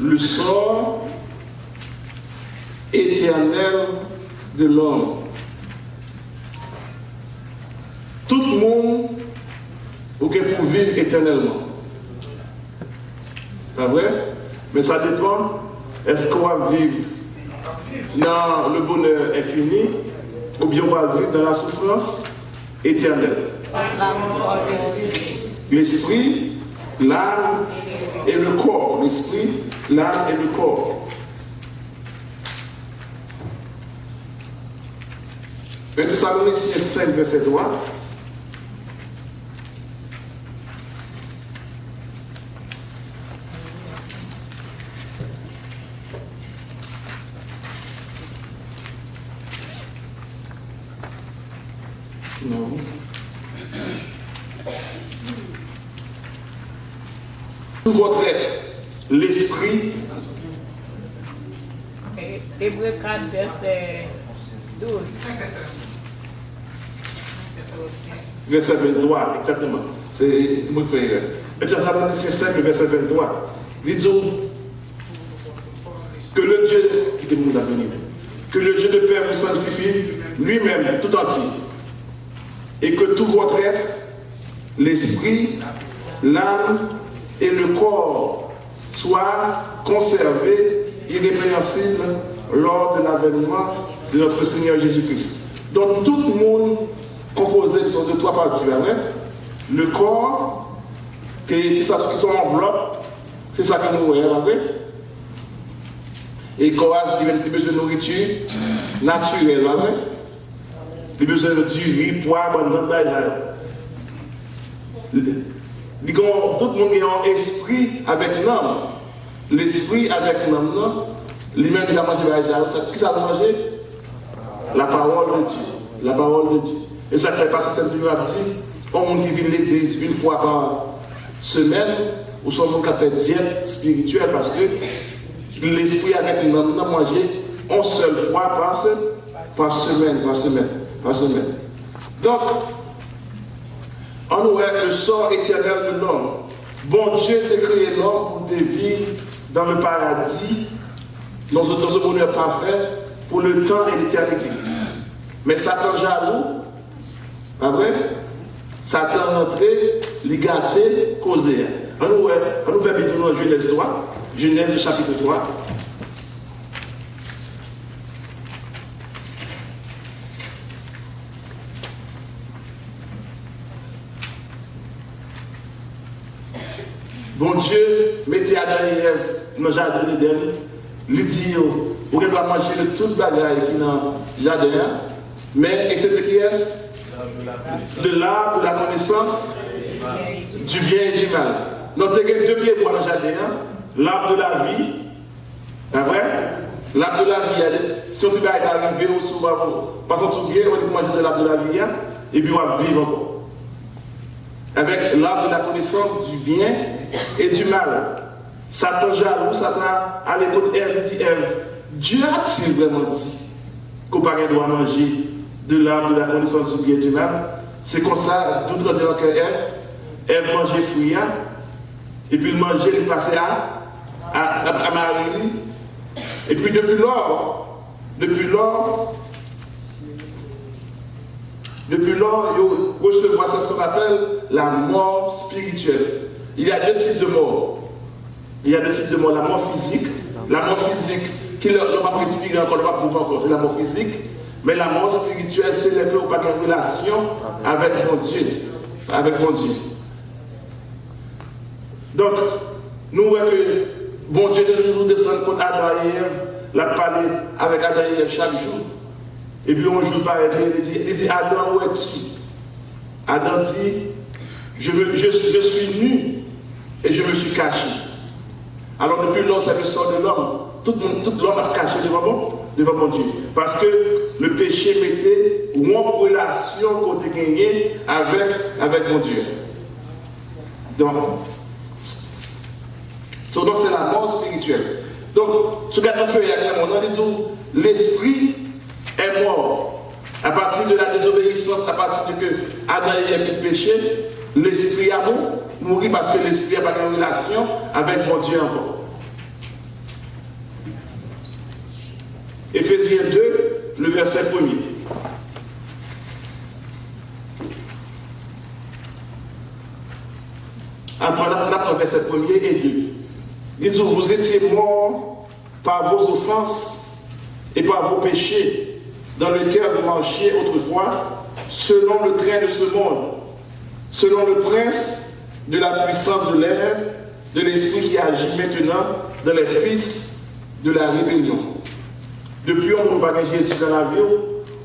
le sort éternel de l'homme. Tout le monde ok pour vivre éternellement. Pas vrai? Mais ça dépend. Est-ce qu'on va vivre dans le bonheur infini ou bien on va vivre dans la souffrance éternelle? L'esprit, l'âme et le corps. L'esprit, l'âme et le corps. 1 Thessaloniciens 5, verset 3. Non. Tout votre être, l'esprit. Hébreux 4, verset 12. Verset 23, exactement. C'est mon frère. Et ça s'appelle 5, verset 23. Il dit que le Dieu, que le Dieu de Père vous sanctifie lui-même tout entier. Et que tout votre être, l'esprit, l'âme et le corps soient conservés irrépréhensibles lors de l'avènement de notre Seigneur Jésus-Christ. Donc tout le monde composé de trois parties, vrai? Le corps, qui sont enveloppes, c'est ça que nous voyons, vrai? Et le corps a des besoins de nourriture naturelle, vrai? Des besoins de riz, poivre, tout le monde a un esprit avec l'âme. L'esprit avec l'âme, lui-même il a mangé ce qu'il a mangé? La parole de Dieu. La parole de Dieu. Et ça fait passer cette vidéo à dire, on qui vient l'église une fois par semaine, ou son monde qui a fait diète spirituelle parce que l'esprit avec l'âme n'a mangé une seule fois par semaine. Donc, on voit le sort éternel de l'homme. Bon Dieu t'a créé l'homme pour vivre dans le paradis, dans ce bonheur parfait, pour le temps et l'éternité. Mais Satan jaloux, pas vrai? Satan rentré, les gâté, causé. On nous fait vite dans Genèse 3, Genèse chapitre 3. Bon Dieu, mettez Adam et Ève dans le jardin d'Éden, lui dit, vous pouvez pas manger de toute bagaille qui est dans le jardin, mais c'est ce qui est de l'arbre de la connaissance du bien et du mal. Donc, il y a deux pieds pour le jardin, l'arbre de la vie, c'est vrai? L'arbre de la vie, si on est arrivé au souvent, parce qu'on se on va manger de l'arbre de la vie, et puis on va vivre encore. Avec l'arbre de la connaissance du bien et du mal. Satan jaloux, Satan à l'écoute Ève, il dit Ève, Dieu a-t-il vraiment dit qu'on ne doit manger de l'arbre de la connaissance du bien et du mal? C'est comme ça, tout le temps que Ève mangeait fruit, et puis il mangeait, il passait à Marie. Et puis depuis lors, il recevoir ce qu'on appelle la mort spirituelle. Il y a deux types de mort. La mort physique. La mort physique, qui ne va pas respirer encore, ne va pas prouver encore, c'est la mort physique. Mais la mort spirituelle, c'est que vous n'avez pas de relation avec mon Dieu. Donc, nous voyons que bon Dieu de nous descend contre Adam et Ève, l'a parlé avec Adam et Ève chaque jour. Et puis un jour, il dit Adam, où es-tu? Adam dit, je suis nu et je me suis caché. Alors depuis lors, ça me sort de l'homme. Tout l'homme a caché devant mon Dieu. Parce que le péché mettait une relation qu'on a gagnée avec mon Dieu. Donc c'est la mort spirituelle. Donc, ce qu'on a fait, il dit l'esprit est mort. À partir de la désobéissance, à partir de que Adam et Ève fait péché, l'esprit a mourir parce que l'esprit n'a pas de relation avec mon Dieu encore. Éphésiens 2, le verset 1er. Entre le verset 1er et 2. Il dit, vous étiez morts par vos offenses et par vos péchés, dans lesquels vous marchiez autrefois, selon le train de ce monde, selon le prince de la puissance de l'air, de l'esprit qui agit maintenant dans les fils de la rébellion. Depuis, on ne va pas Jésus dans la vie,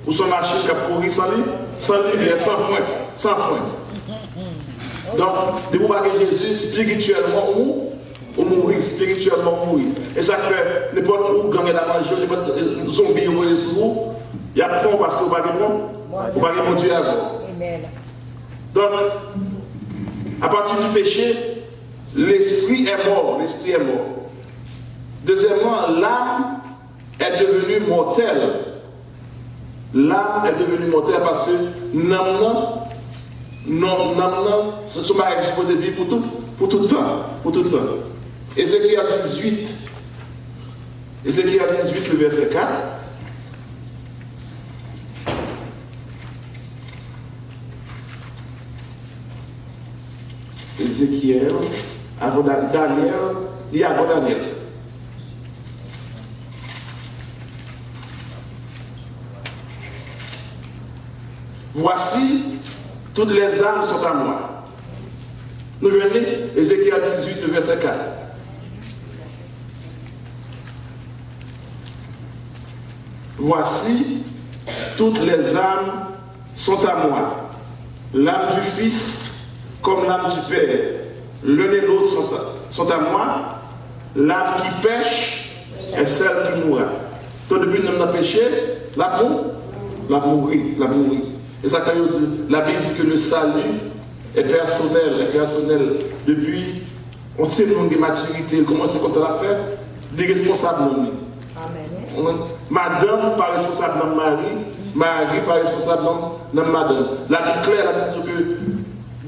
où son marché qui a couru sans lui, sans point, sans point. Donc, de vous parler Jésus spirituellement ou mourir, spirituellement mourir. Et ça fait n'importe où gagner la manger, n'importe où zombie ou sous vous, il y a point parce que vous parlez bon, vous parlez bon Dieu avant. Donc, à partir du péché, l'esprit est mort, l'esprit est mort. Deuxièmement, l'âme est devenue mortelle. L'âme est devenue mortelle parce que ce sont pas supposé vivre pour tout le temps. Ézéchiel 18, le verset 4. Ézéchiel, avant Daniel, dit avant Daniel. Voici, toutes les âmes sont à moi. Nous venons, Ézéchiel 18, le verset 4. Voici, toutes les âmes sont à moi. L'âme du Fils comme l'âme du Père. L'un et l'autre sont à moi. L'âme qui pêche est celle qui mourra. Donc depuis que nous avons péché, la mourir. Et ça fait la Bible dit que le salut est personnel. Depuis, on tire une maturité, comment c'est qu'on l'a fait, des responsables non. Amen. Madame pas responsable dans Marie pas responsable dans madame. La Bible claire, la Bible dit que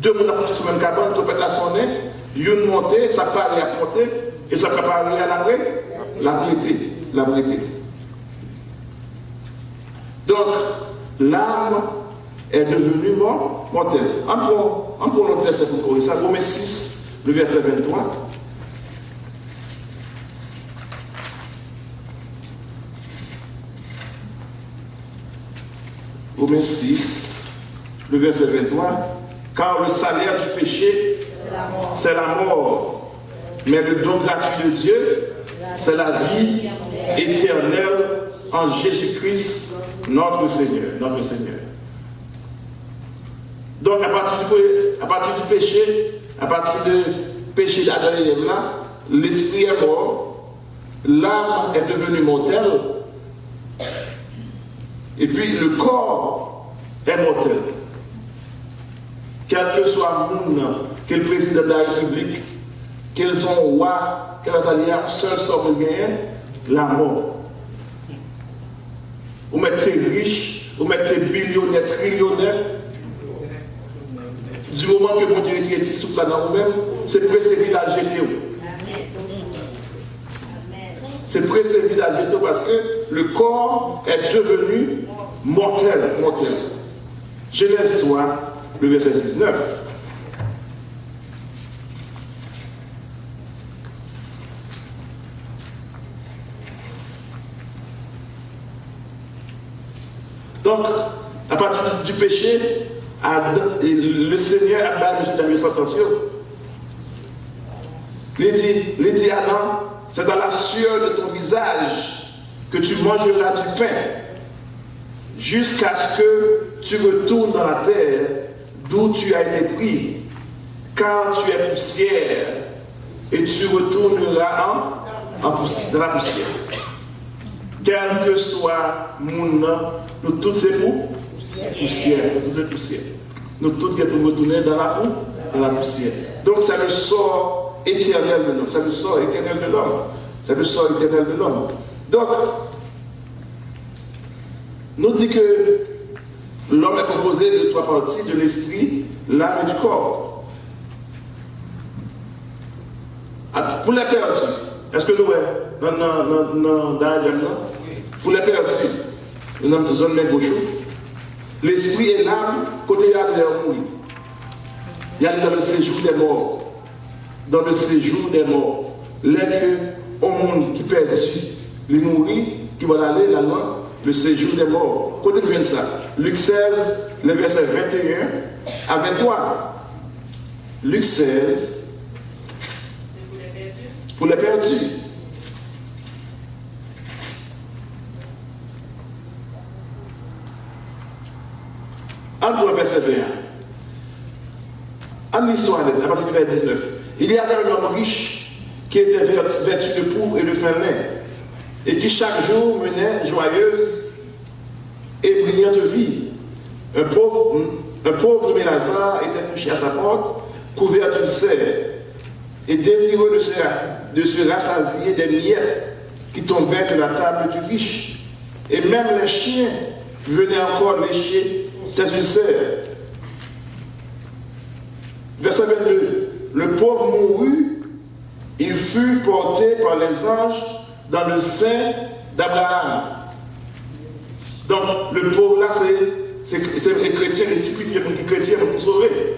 deux personnes ont sur même cabane, tu peux la sonner, une montée, ça paraît à monter, et ça fait paraît à la prêter. Donc, l'âme est devenue mortelle. On prend notre verset pour corriger ça. Romains 6, le verset 23. Romains 6, le verset 23. Car le salaire du péché, c'est la mort. Mais le don gratuit de Dieu, c'est la vie éternelle en Jésus-Christ, notre Seigneur. Donc, à partir du péché, à partir du péché d'Adam et Ève là, l'esprit est mort, l'âme est devenue mortelle, et puis le corps est mortel. Quel que soit le monde, quel président de la République, quels sont rois, quels alliés, seul sort de gagner, la mort. Vous mettez riche, vous mettez billionnaire, trillionnaire. Du moment que vous Dieu est souffle dans vous-même, c'est précédé d'agiter. C'est précédé d'agiter parce que le corps est devenu mortel. Genèse 3, le verset 19. Donc, à partir du péché, le Seigneur a banni dans les sensations. Il dit Adam, c'est dans la sueur de ton visage que tu mangeras du pain, jusqu'à ce que tu retournes dans la terre d'où tu as été pris, car tu es poussière, et tu retourneras dans la poussière. Quel que soit mon nom, nous tous c'est poussière. Nous tous devons retourner dans la poussière. Donc c'est le sort éternel de l'homme. Donc, nous dit que l'homme est composé de trois parties, de l'esprit, l'âme et du corps. Pour les perdus, est-ce que nous, dans pour les perdus, dans la zone de gauche. L'esprit et l'âme, côté là de leur mourir. Il y a dans le séjour des morts. Dans le séjour des morts. Les que au monde qui perdu, les mourir, qui vont aller là-dedans, le séjour des morts. Côté vient ça. Luc 16, les versets 21 à 23. Luc 16. C'est pour les perdus. Entre le verset 21. En histoire, à partir du verset 19. Il y avait un homme riche qui était vêtu de pourpre et de fin lin, et qui chaque jour menait joyeuse et brillante vie. Un pauvre nommé Lazare était couché à sa porte, couvert d'une serre, et désireux de se rassasier des miettes qui tombaient de la table du riche. Et même les chiens venaient encore lécher ses ulcères. Verset 22. Le pauvre mourut, il fut porté par les anges dans le sein d'Abraham. Donc, le pauvre là, c'est les chrétiens qui typifient les chrétiens pour sauver.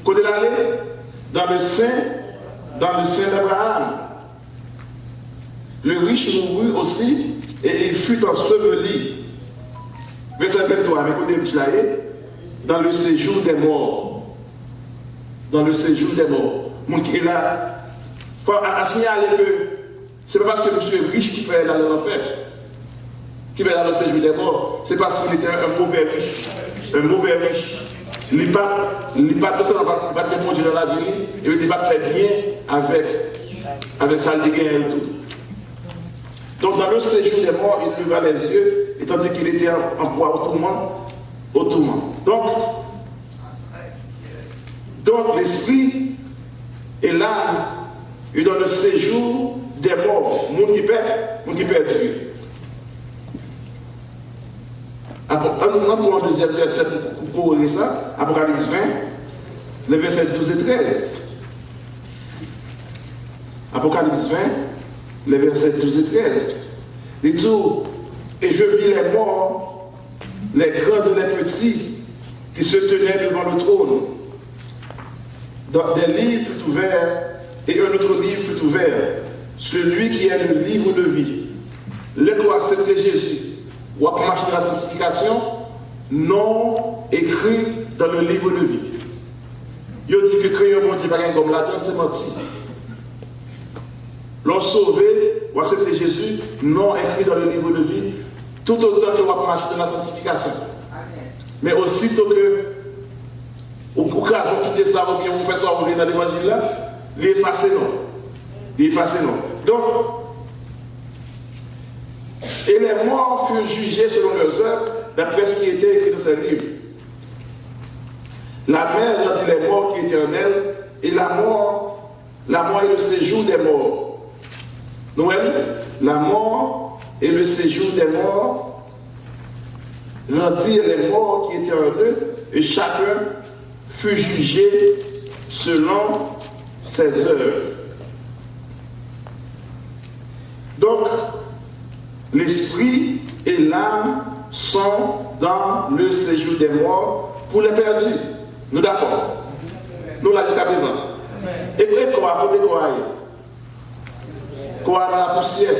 Côté d'aller dans le sein d'Abraham. Le riche mourut aussi et il fut enseveli. Verset 23, mais côté dans le séjour des morts. Dans le séjour des morts. Mon qui est là, il faut signaler que ce n'est pas parce que monsieur est riche qui fait dans l'enfer, qui fait dans le séjour des morts, c'est parce qu'il était un mauvais riche. Un mauvais riche. Il n'est pas tout ça, il va dépendre dans la vie, et il va faire bien avec sa gain et tout. Donc dans le séjour des morts, il leva les yeux, et tandis qu'il était en proie au tourment. Donc l'esprit est là, et dans le séjour des morts, monde qui perd Dieu. On prend le deuxième verset pour courir ça, Apocalypse 20, les versets 12 et 13. Apocalypse 20, les versets 12 et 13. Il dit, et je vis les morts, les grands et les petits, qui se tenaient devant le trône. Des livres furent ouverts, et un autre livre fut ouvert, celui qui est le livre de vie. Le quoi c'est Jésus. Ou à marcher dans la sanctification, non écrit dans le livre de vie. Il dit que créer un bon Dieu pas comme la donne, c'est menti. L'on sauvé, ou accepter Jésus, non écrit dans le livre de vie, tout autant que on marcher dans la sanctification. Mais aussitôt que, au cas où on quitte ça, ou bien on fait ça, on dans l'évangile là, l'effacer non. Donc, et les morts furent jugés selon leurs œuvres, d'après ce qui était écrit dans ces livres. La mer rendit les morts qui étaient en elle, et la mort est le séjour des morts. Nous voyons, la mort et le séjour des morts rendirent les morts qui étaient en eux, et chacun fut jugé selon ses œuvres. Donc, l'esprit et l'âme sont dans le séjour des morts pour les perdus. Nous d'accord? Nous là jusqu'à présent. Et puis quoi? Côté quoi? Quoi dans la poussière?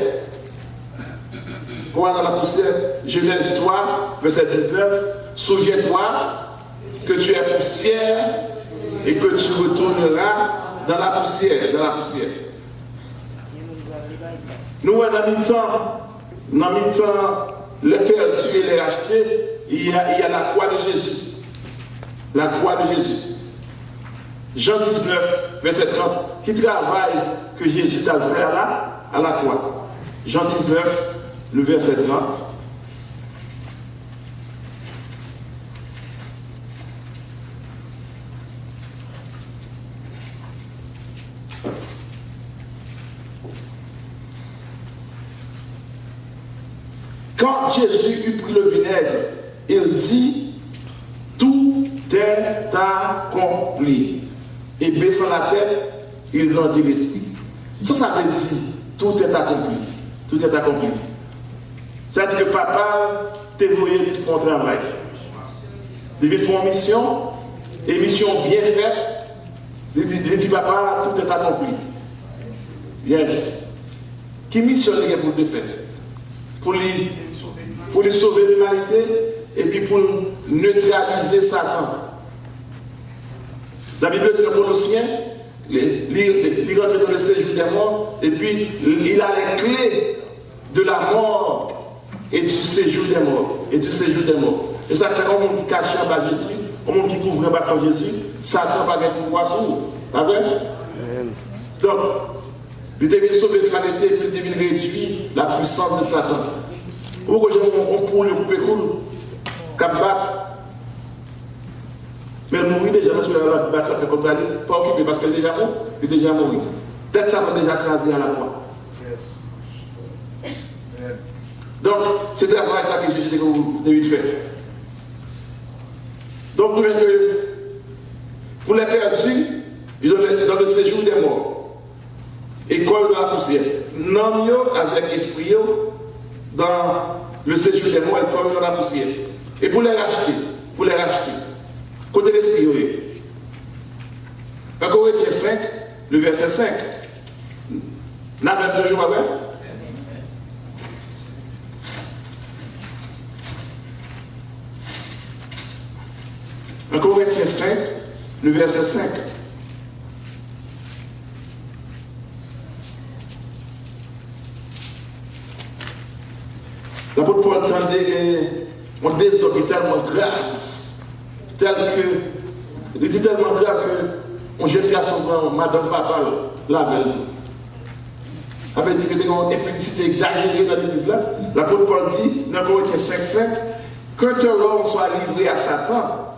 Quoi dans la poussière? Genèse 3, verset 19. Souviens-toi que tu es poussière et que tu retourneras dans la poussière. Nous, dans mi-temps, les perdus et les rachetés, il y a la croix de Jésus. La croix de Jésus. Jean 19, verset 30, qui travaille que Jésus a fait à la croix. Jean 19, le verset 30. Quand Jésus eut pris le vinaigre, il dit, tout est accompli. Et baissant la tête, il rendit l'esprit. Ça veut dire, tout est accompli. Tout est accompli. C'est-à-dire que papa t'a voulu faire un travail. Il fait une mission, et mission bien faite. Il dit papa, tout est accompli. Yes. Qui mission il y a pour le faire? Pour lui sauver l'humanité et puis pour neutraliser Satan. La Bible dit dans Colossiens, il rentre dans le séjour des morts et puis il a les clés de la mort et du séjour des morts. Et ça c'est comme on qui cache en bas Jésus, on qui couvre en bas sans Jésus, Satan va gagner pouvoir sur vous. Pas vrai? Donc, il devait sauver l'humanité et il devait réduire la puissance de Satan. Pourquoi on pour le couper cool, cap mais mourir déjà, nous sommes là, battre comme ça, pas occupé parce qu'il est déjà mort, il est déjà mort. Peut-être ça va déjà écraser à la croix. Donc, c'est travail ça que Jésus devait faire. Donc, nous venons pour les perdus, ils sont dans le séjour des morts. École de la poussière. Non, avec esprit, dans le séjour des morts, école de la poussière. Et pour les racheter, côté l'esprit, oui. 1 Corinthiens 5, le verset 5. N'a-t-il toujours avec? Un Corinthiens 5, le verset 5. L'apôtre Paul entendait un désordre tellement grave, il dit tellement grave que on jette à son madame papa la veille. Avait dit que c'était une implicité exagérée dans l'église là. L'apôtre Paul dit dans Corinthiens 5, 5, que l'homme soit livré à Satan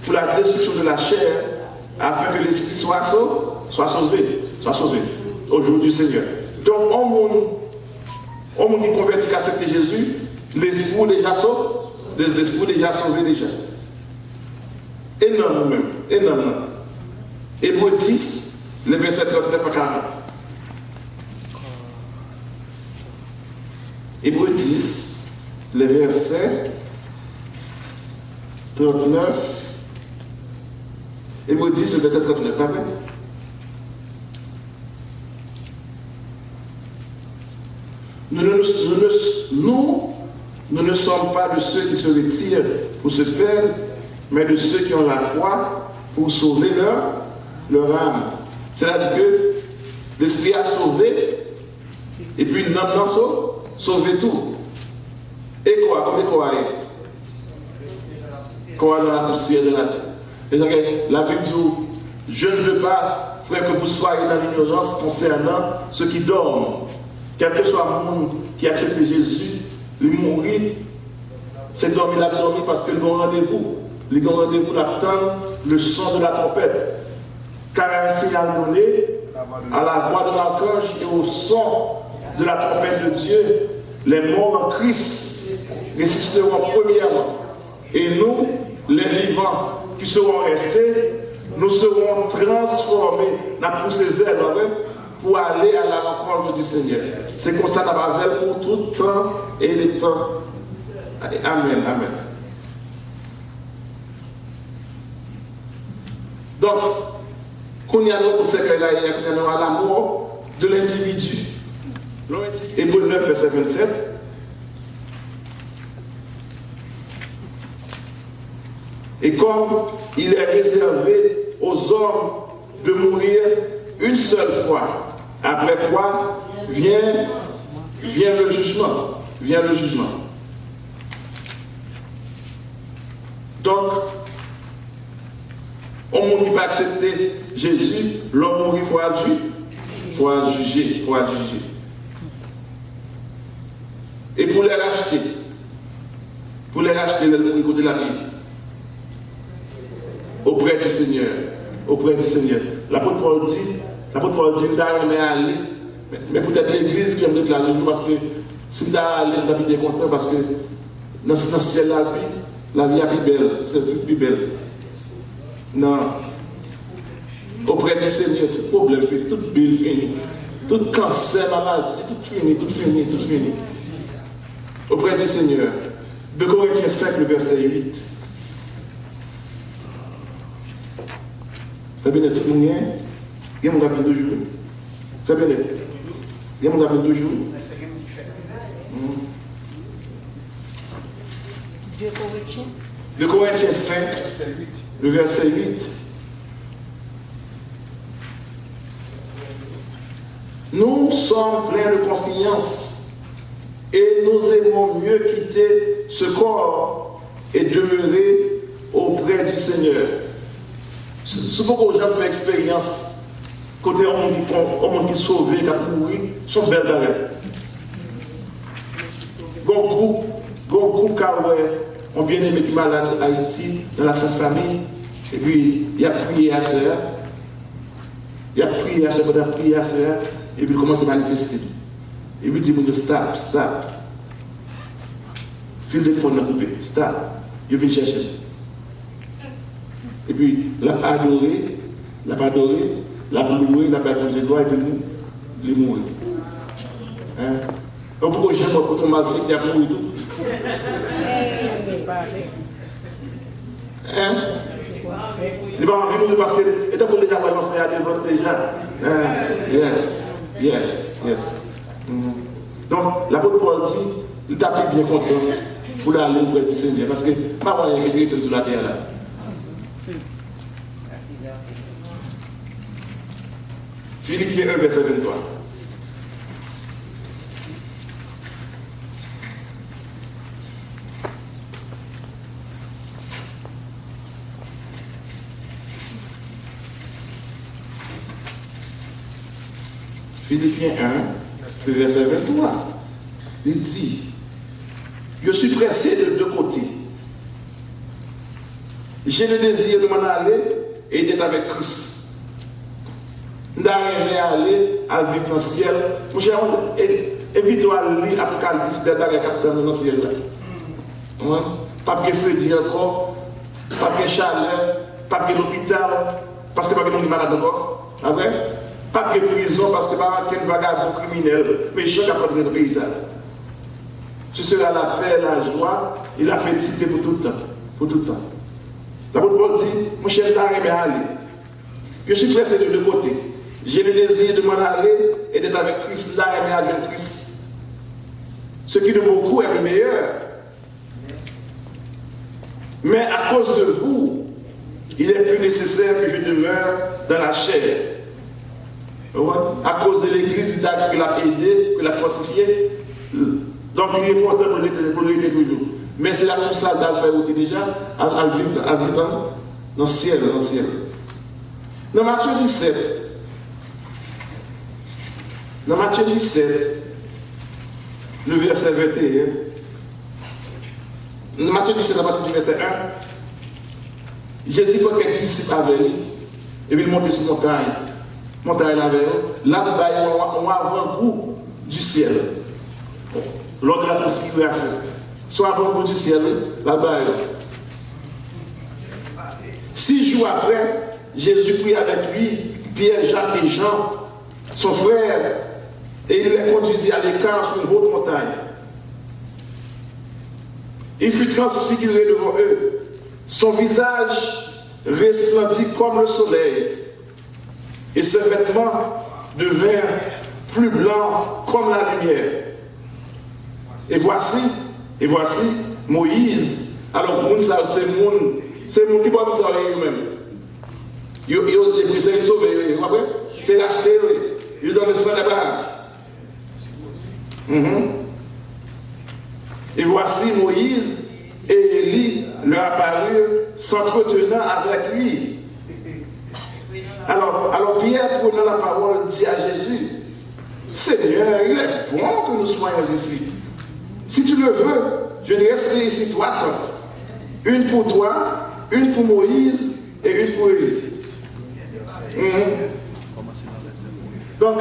pour la destruction de la chair, afin que l'esprit soit sauvé au jour du Seigneur. Donc, on qui convertit à accepter Jésus, l'esprit déjà sauvé déjà. Énormément. Hébreux 10, le verset 39 à 40. Hébreux 10, le verset 39. Hébreux 10, le verset 39. Pas vrai? Nous ne sommes pas de ceux qui se retirent pour se perdre, mais de ceux qui ont la foi pour sauver leur âme. C'est-à-dire que l'esprit a sauvé, et puis l'âme a sauvé tout. Et quoi? Comme quoi? Quoi dans la poussière de la terre? La Bible dit, je ne veux pas, frère, que vous soyez dans l'ignorance concernant ceux qui dorment. Quel que soit le monde qui accepte Jésus, il mourit, c'est dormir, il a dormi parce qu'il a un rendez-vous. Il a un rendez-vous d'attendre le son de la trompette. Car un signal donné à la voix de l'archange et au son de la trompette de Dieu, les morts en Christ ressusciteront premièrement. Et nous, les vivants qui seront restés, nous serons transformés dans tous ces ailes pour aller à la rencontre du Seigneur. C'est comme ça qu'on va faire pour tout temps et les temps. Amen, amen. Donc, quand il y a l'amour de l'individu. Hébreux 9, verset 27. Et comme il est réservé aux hommes de mourir une seule fois, après quoi vient le jugement. Donc, on ne peut pas accepter Jésus, l'homme mourit, il faut juger. Et pour les racheter, le niveau de la vie, auprès du Seigneur. L'apôtre Paul dit, mais peut-être l'église qui aime déclarer nous, parce que si vous allez, vous allez bien content, parce que dans ce ciel-là, la vie est plus belle, c'est plus belle. Non. Auprès du Seigneur, tout problème fini, tout bille fini, tout cancer, maladie, tout fini. auprès du Seigneur. 2 Corinthiens 5, le verset 8. Fais bien tout le monde, il y a mon gars toujours. Fais bien, il y a mon gars toujours. 2 Corinthiens 5, le verset 8. Nous sommes pleins de confiance et nous aimons mieux quitter ce corps et demeurer auprès du Seigneur. Souvent quand les gens font expérience, côté on monde qui est sauvé, qui a mouru, sont belles barrettes. Bon groupe ont bien aimé qui est malade à Haïti, dans la Sainte Famille, et puis il a prié à sœur, il a prié à sœur, et puis il commence à manifester. Et puis il dit, stop. Fil de téléphone coupé, stop. Il vient chercher. Et puis, il a adoré, il a loué, il a perdu les doigts, et puis il est mort. Hein? Donc pourquoi j'aime pas pour ton mal fait, il a mouru tout? Hein? Il va en vivre parce que, étant pour déjà avoir fait à des votes déjà. Yes. Donc, l'apôtre Paul dit, il t'a pris bien content pour aller auprès du Seigneur, parce que maman est écrit sur la terre là. Philippiens 1, verset 23. Philippiens 1, verset 23. Il dit, je suis pressé de deux côtés. J'ai le désir de m'en aller et d'être avec Christ. D'arriver à aller à vivre dans le ciel. Mon cher, évite-toi à lire Apocalypse, d'être avec capitaine dans le ciel. Pas de Freddy encore, pas de chaleur, pas de l'hôpital, parce que pas de monde malade encore. Pas de prison, parce que pas de vagabond criminel, méchant qui a pas de le pays. Ce sera la paix, la joie et la félicité pour tout le temps. Pour tout le temps. L'apôtre Paul dit, mon cher, d'arriver à aller. Je suis pressé de deux côtés. J'ai le désir de m'en aller et d'être avec Christ, là, et avec Christ. Ce qui de beaucoup est le meilleur. Mais à cause de vous, il est plus nécessaire que je demeure dans la chair. À cause de l'Église, il l'a aidé, il l'a fortifié. Donc il est important pour l'aider toujours. Mais c'est là comme ça d'en faire déjà, à vivre dans le ciel. Dans Matthieu 17, le verset 21, dans Matthieu 17, à partir du verset 1, Jésus fait quelques disciples avec lui, et puis il monte sur montagne avec eux. Là, on a un avant-goût du ciel, lors de la transfiguration. Soit avant-goût du ciel, là-bas. 6 jours après, Jésus prit avec lui Pierre, Jacques et Jean, son frère, et il les conduisit à l'écart sur une haute montagne. Il fut transfiguré devant eux. Son visage resplendit comme le soleil, et ses vêtements devinrent plus blancs comme la lumière. Et voici Moïse. Alors, c'est mon qui peut nous sauver eux-mêmes. C'est sauvé, c'est racheté, ils donnent le sang d'Abraham. Et voici Moïse et Élie leur apparurent s'entretenant avec lui. Alors Pierre, prenant la parole, dit à Jésus, Seigneur, il est bon que nous soyons ici. Si tu le veux, je dresserai ici 3 tentes. Une pour toi, une pour Moïse et une pour Élie. Donc,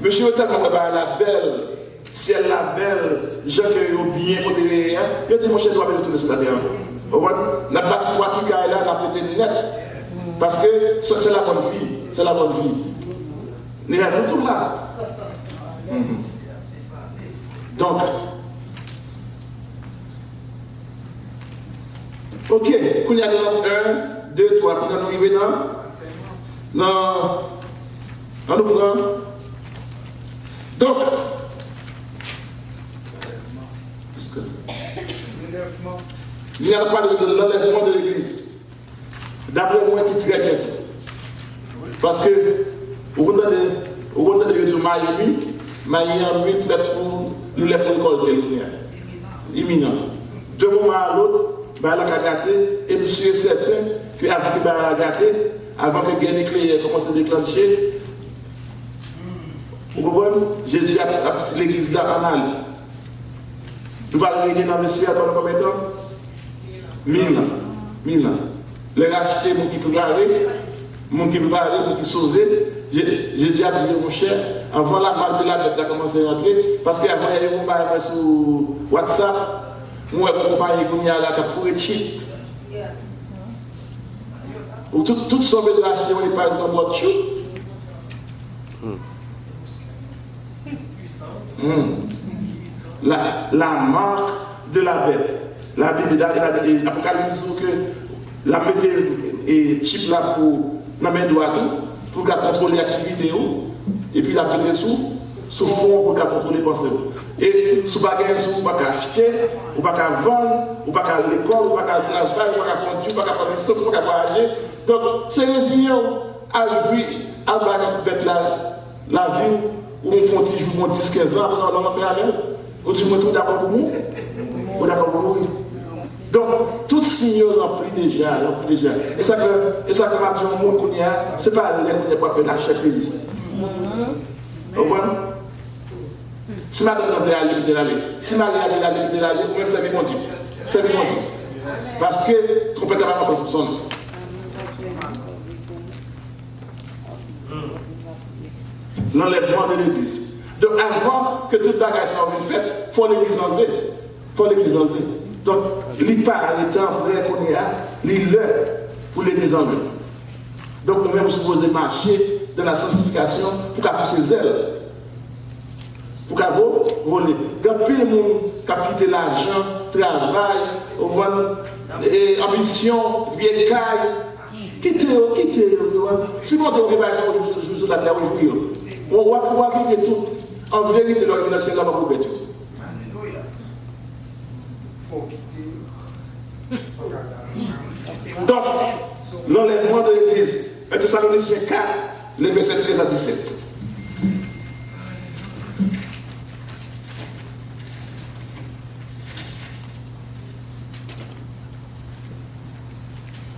monsieur tellement la belle, ciel la belle, gens qui ont bien côté rien, je dis, mon cher, toi, tourner sur la terre. On a bâti 3 tickets là, on a prêté des net. Parce que c'est la bonne vie. C'est la bonne vie. Nous sommes tous là. Donc, Ok, quand il y a 1, 2, 3, pour nous arriver dans on nous prend. Donc, il n'y a pas de l'enlèvement de l'église. D'après moi, qui très bien tout. Parce que, au bout de Dieu, Maïmi en 8 mètres pour récolter imminent. De moment à l'autre, il a gâté, et je suis certain qu'avant qu'il a gâté, avant que la guerre nucléaire commence à se déclencher, vous comprenez? Jésus a poussé l'église là en aller. Nous allons regarder dans le ciel pendant combien de temps? 1000 ans. 1000 ans. Les racheter, mon qui peut parler, mon qui peut parler, mon qui sauver. Jésus a dit, mon cher, avant la marque de la bête a commencé à rentrer, parce qu'avant, il y a eu un compagnie sur WhatsApp, moi, je compagnie qui a là, qui a fourré chip. Tout son besoin d'acheter, on n'est pas dans votre chou. La marque de la bête. La Bible dit, l'Apocalypse dit que la bête est chip là pour la main droite pour contrôler l'activité et puis la bête sous fond pour contrôler les pensées. Et sous bagage, vous ne pouvez pas acheter, vous ne pouvez pas vendre, vous ne pouvez pas aller à l'école, vous ne pouvez pas travailler, vous ne pouvez pas conduire, vous ne pouvez pas faire vous ne pouvez pas voyager. Donc, c'est résilient à la bête la vie où on fait un petit jour, 10-15 ans, on va faire avec. Ou tu me trouves d'accord pour nous? Ou d'accord pour nous? Donc, tout signe rempli déjà. Et ça fait ma vie au monde qu'on y a, ce n'est pas les qu'on n'est pas fait lâcher plaisir. Vous comprenez? Si madame n'a pas aller, d'aller. Si madame n'a pas aller, d'aller, même ça vient mon Dieu. Ça vient mon Dieu. Parce que, trompette n'a pas pour son nom. L'enlèvement de l'église. Donc avant que toute la grâce soit faite, il faut l'église enlever. Il faut l'église enlever. Donc, il part les temps qu'on y a, il l'heure pour l'église enlever. Donc nous-mêmes, nous supposons marcher dans la sanctification pour qu'à pousser zèle. Pour qu'à voler. Quand plus le monde qui a quitté l'argent, travail, ambition, vieille caille, quittez. Si vous ne pas ça, vous jouez la terre aujourd'hui. On va quitter tout. En vérité, l'organisation va vous quitter tout. Donc, l'enlèvement de l'église, 1 Thessaloniciens 4, les versets 13 à 17.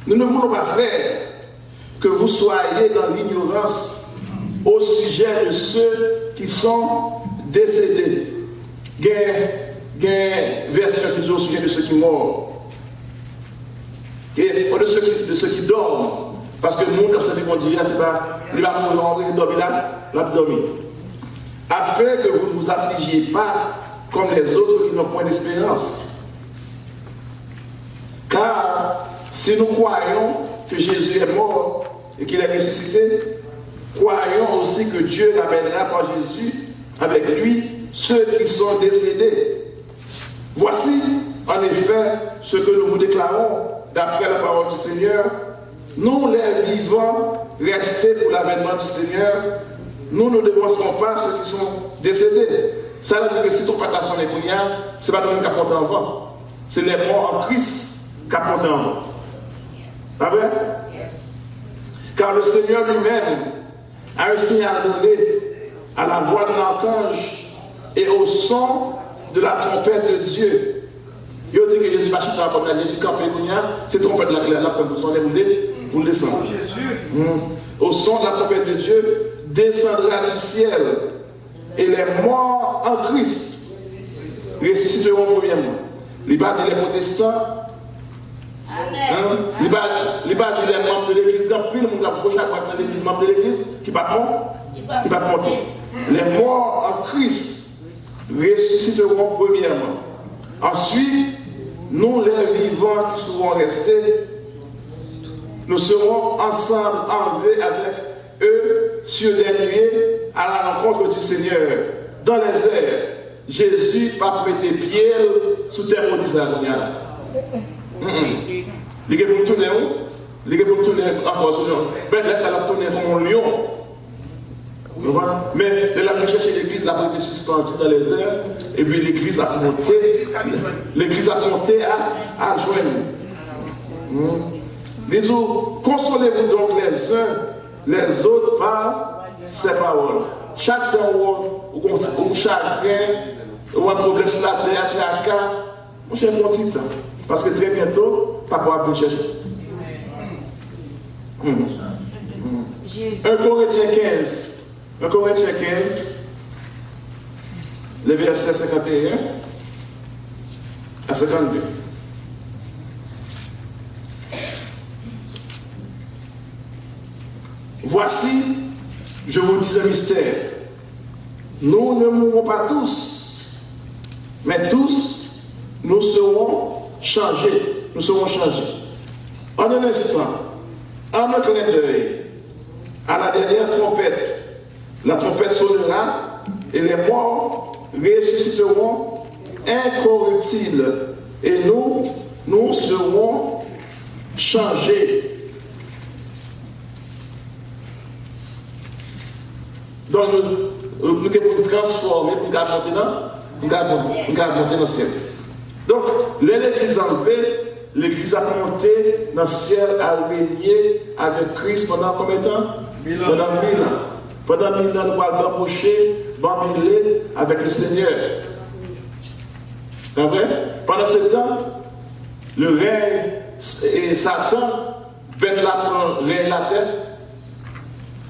Nous ne voulons pas, frères, que vous soyez dans l'ignorance au sujet de ceux qui sont décédés. Verset qui dit au sujet de ceux qui morts. Et de ceux qui dorment. Parce que le monde, comme ça, c'est dit, c'est pas, il va mourir, il dormir là, l'abdomen. Afin que vous ne vous affligiez pas comme les autres qui n'ont point d'espérance. Car si nous croyons que Jésus est mort et qu'il est ressuscité, croyons aussi que Dieu ramènera par Jésus avec lui ceux qui sont décédés. Voici, en effet, ce que nous vous déclarons d'après la parole du Seigneur. Nous, les vivants, restés pour l'avènement du Seigneur, nous ne démontrons pas ceux qui sont décédés. Ça veut dire que si ton patation est bouillant, ce n'est pas nous qui apportons en vent. C'est les morts en Christ qui apportent en vent. Pas vrai? Car le Seigneur lui-même a un signal donné à la voix de l'archange et au son de la trompette de Dieu. Il dit que Jésus va chuter comme la Jésus campé, c'est trompette la trompette pour le descendre. Au son de la trompette de Dieu descendra du ciel et les morts en Christ ressusciteront premièrement. Il va dire les protestants. Il va dire les membres de l'église, quand plus le monde a approché à l'église, membre de l'église, qui ne va pas monter. Les morts en Christ ressusciteront premièrement. Ensuite, nous les vivants qui serons restés, nous serons ensemble enlevés avec eux sur des nuées à la rencontre du Seigneur dans les airs. Jésus va prêter pied sous terre au Il est pour tourner où? Il est pour tourner encore sur le mais là, ça va tourner comme un lion. Mais de la chercher l'église, la a été suspendue dans les airs, et puis l'église a monté à joindre. Disons, consolez-vous donc les uns les autres par ces paroles. Chaque temps où chagrin, ou un problème sur la terre, tracas, mon cher mon petit temps. Parce que très bientôt, papa va venir chercher. 1 Corinthiens 15. 1 Corinthiens 15, le verset 51 à 52. Voici, je vous dis un mystère. Nous ne mourrons pas tous, mais tous, nous serons changés. Nous serons changés. En un instant, en un clin d'œil, à la dernière trompette, la trompette sonnera et les morts ressusciteront incorruptibles et nous serons changés. Donc nous devons nous transformer pour monter dans le ciel. Donc l'église enlevée, l'église a monté dans le ciel à régner avec Christ pendant combien de temps? Pendant 1000 ans. Pendant 1000 ans, nous allons embaucher, bambiler avec le Seigneur. C'est vrai? Pendant ce temps, le règne et Satan, bête la règne la terre,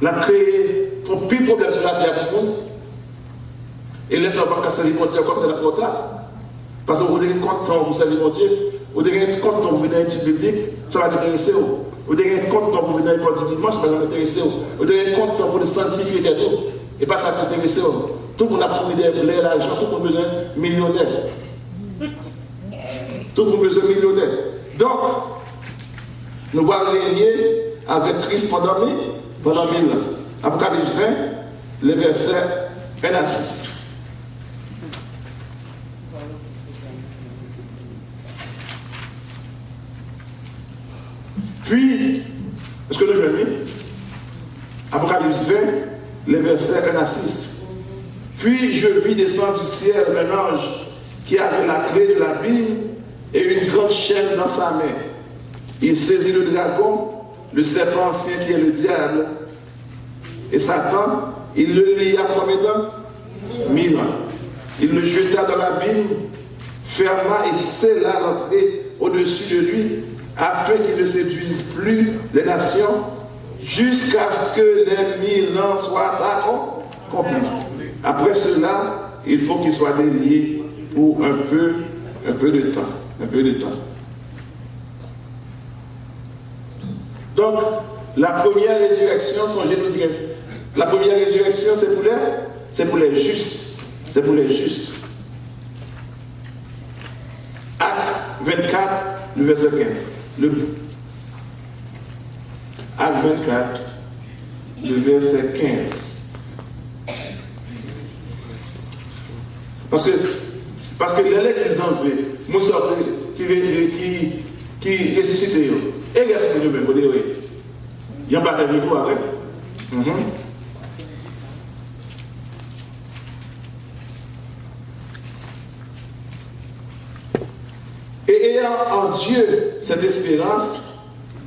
l'a créé un pire problème sur la terre pour nous. Et laisse pas qu'à servir mon Dieu comme c'est la trop tard. Parce que vous devez content pour servir mon Dieu, vous devez être content pour venir à l'étude biblique, ça va t'intéresser. Vous devez être content pour venir à l'école du dimanche, ça va t'intéresser. Vous devez être content pour le sanctifier et tout. Et pas ça t'intéresser. Tout le monde a pris de l'argent, tout le monde a besoin de millionnaire. Tout le monde a besoin de millionnaire. Donc, nous allons régner avec Christ pendant 1000 ans. Apocalypse 20, les versets 1 à 6. Puis, est-ce que nous venons? Apocalypse 20, les versets 1 à 6. Puis je vis descendre du ciel un ange qui avait la clé de la Bible et une grande chaîne dans sa main. Il saisit le dragon, le serpent ancien qui est le diable, et Satan, il le lia combien de temps? 1000 ans. Il le jeta dans l'abîme, ferma et scella l'entrée au-dessus de lui, afin qu'il ne séduise plus les nations, jusqu'à ce que les 1000 ans soient accomplis. Après cela, il faut qu'il soit délié pour un peu de temps. Donc, la première résurrection, songez nous dire, la première résurrection, c'est pour les justes. C'est pour les justes. Acte 24, le verset 15. Acte 24, le verset 15. Parce que l'église enlevée, nous sommes qui ressuscite, et reste de même, il y a un bataille de vous avec. Et ayant en Dieu cette espérance,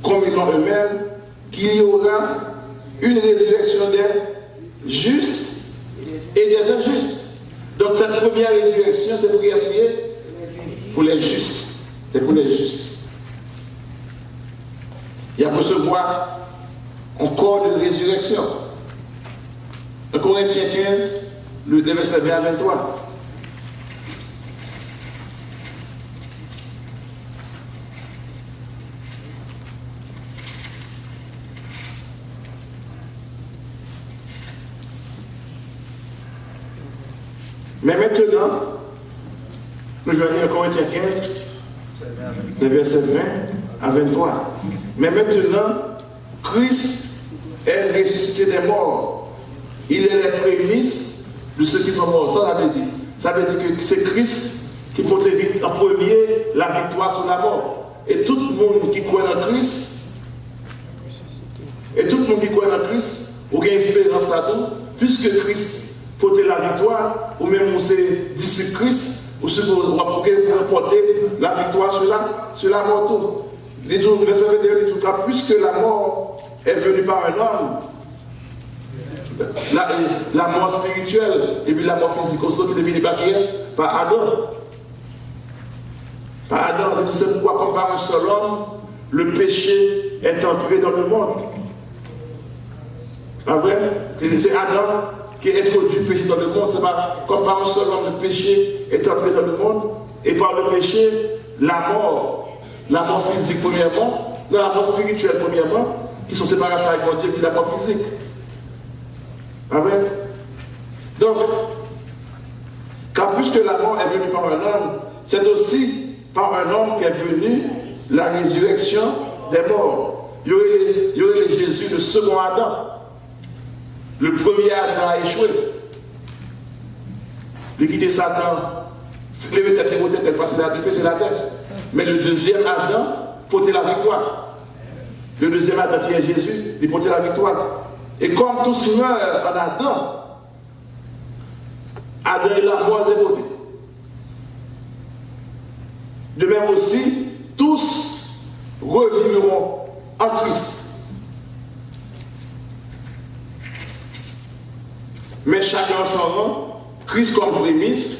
comme ils l'ont eux-mêmes, qu'il y aura une résurrection des justes et des injustes. Donc cette première résurrection, c'est pour qui est pour les justes. C'est pour les justes. Il y a recevoir un corps de résurrection. 1 Corinthiens 15, le verset 20 à 23. Mais maintenant, nous venons à Corinthiens 15, les versets 20 à 23. Mais maintenant, Christ est ressuscité des morts. Il est les prémices de ceux qui sont morts. Ça veut dire que c'est Christ qui porte en premier la victoire sur la mort. et tout le monde qui croit en Christ, ou bien espérance à tout, puisque Christ porte la victoire, ou même on c'est disciple Christ, ou ce qu'on va porter la victoire sur la mort. Les jours, verset 21, dit car puisque la mort est venue par un homme, la mort spirituelle et puis la mort physique aussi qui est venue par qui est? Par Adam. Par Adam, c'est pourquoi comme par un seul homme, le péché est entré dans le monde. Pas vrai? C'est Adam qui a introduit le péché dans le monde. C'est pas comme par un seul homme, le péché est entré dans le monde. Et par le péché, la mort physique premièrement, la mort spirituelle premièrement, qui sont séparés avec mon Dieu, puis la mort physique. Pas vrai? Donc, car puisque la mort est venue par un homme, c'est aussi par un homme qu'est venue la résurrection des morts. Il y aurait les Jésus, le second Adam. Le premier Adam a échoué. Il a quitté Satan. Lever tête, lever tête, c'est la tête. Mais le deuxième Adam portait la victoire. Le deuxième Adam qui est Jésus, il portait la victoire. Et comme tous meurent en Adam, Adam est la mort des côtés. De même aussi, tous revivront en Christ. Mais chacun son rang, Christ comme prémisse,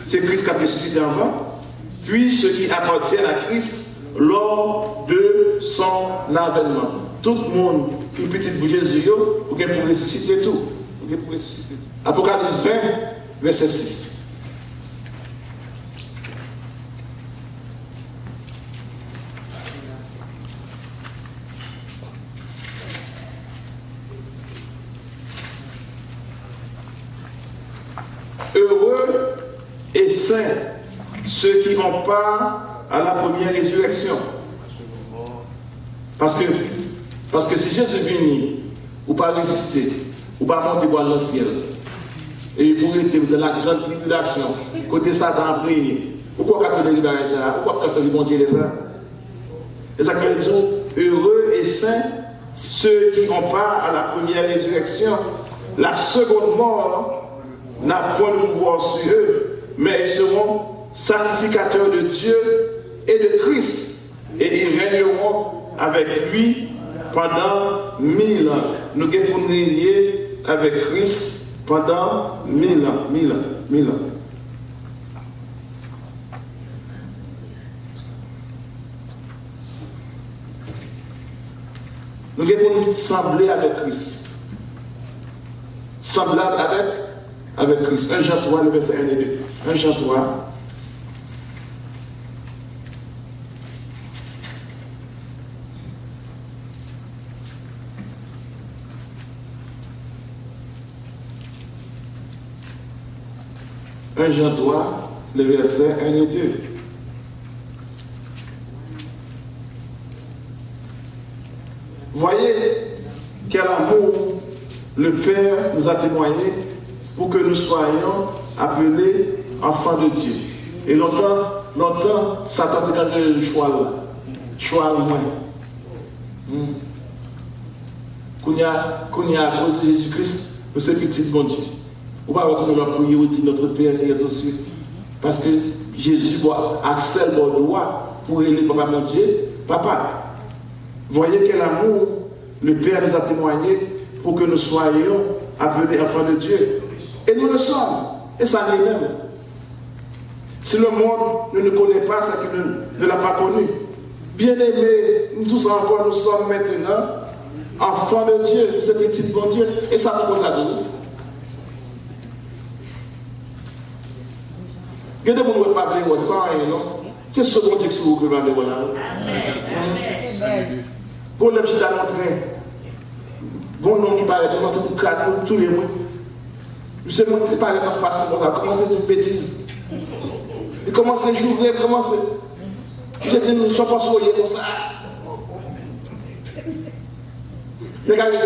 c'est Christ qui a ressuscité avant, puis ceux qui appartiennent à Christ lors de son avènement. Tout le monde qui est petit pour Jésus, vous pouvez ressusciter tout. Apocalypse 20, verset 6. Heureux et saints ceux qui ont part à la première résurrection. Parce que si Jésus vient, ou pas ressusciter, ou pas monter dans le ciel, et pour être dans la grande tribulation, côté Satan a prié, pourquoi pas arriver à ça? Pourquoi pas ça bon Dieu ça? Et ça veut dire heureux et saints ceux qui ont part à la première résurrection. La seconde mort n'a point de pouvoir sur eux, mais ils seront sacrificateurs de Dieu et de Christ, et ils régneront avec lui pendant 1000 ans. Nous devons régner avec Christ pendant 1000 ans. 1000 ans. Nous devons sembler avec Christ. Semblable avec Christ. 1 Jean 3, le verset 1 et 2. 1 Jean 3. Jean 3, le verset 1 et 2. Voyez quel amour le Père nous a témoigné pour que nous soyons appelés enfants de Dieu. Et longtemps, Satan a gagné le choix là. Choix moins. Qu'on y a à cause de Jésus-Christ, nous sommes petits de mon Dieu. Ou pas qu'on va prier au dit notre Père qui est aux cieux. Parce que Jésus doit accéder au droit pour aider papa mon Dieu, papa. Voyez quel amour le Père nous a témoigné pour que nous soyons appelés enfants de Dieu. Et nous le sommes. Et ça n'est même. Si le monde ne nous connaît pas, c'est qu'il ne l'a pas connu. Bien-aimés, nous tous encore, nous sommes maintenant enfants de Dieu, c'est petit bon Dieu. Et ça, c'est pour ça de nous. Il y a des gens qui ne parlent pas, c'est pas rien, non? C'est ce bon Dieu qui vous parle. Pour le petit à l'entrée, bon nom qui parle, dans notre cadre, tous les mots. Je sais pas qui parle en face comme ça, comment c'est une bêtise? Il commence à jouer, il commence à. Je dis, nous ne sommes pas soyez comme ça. Regardez,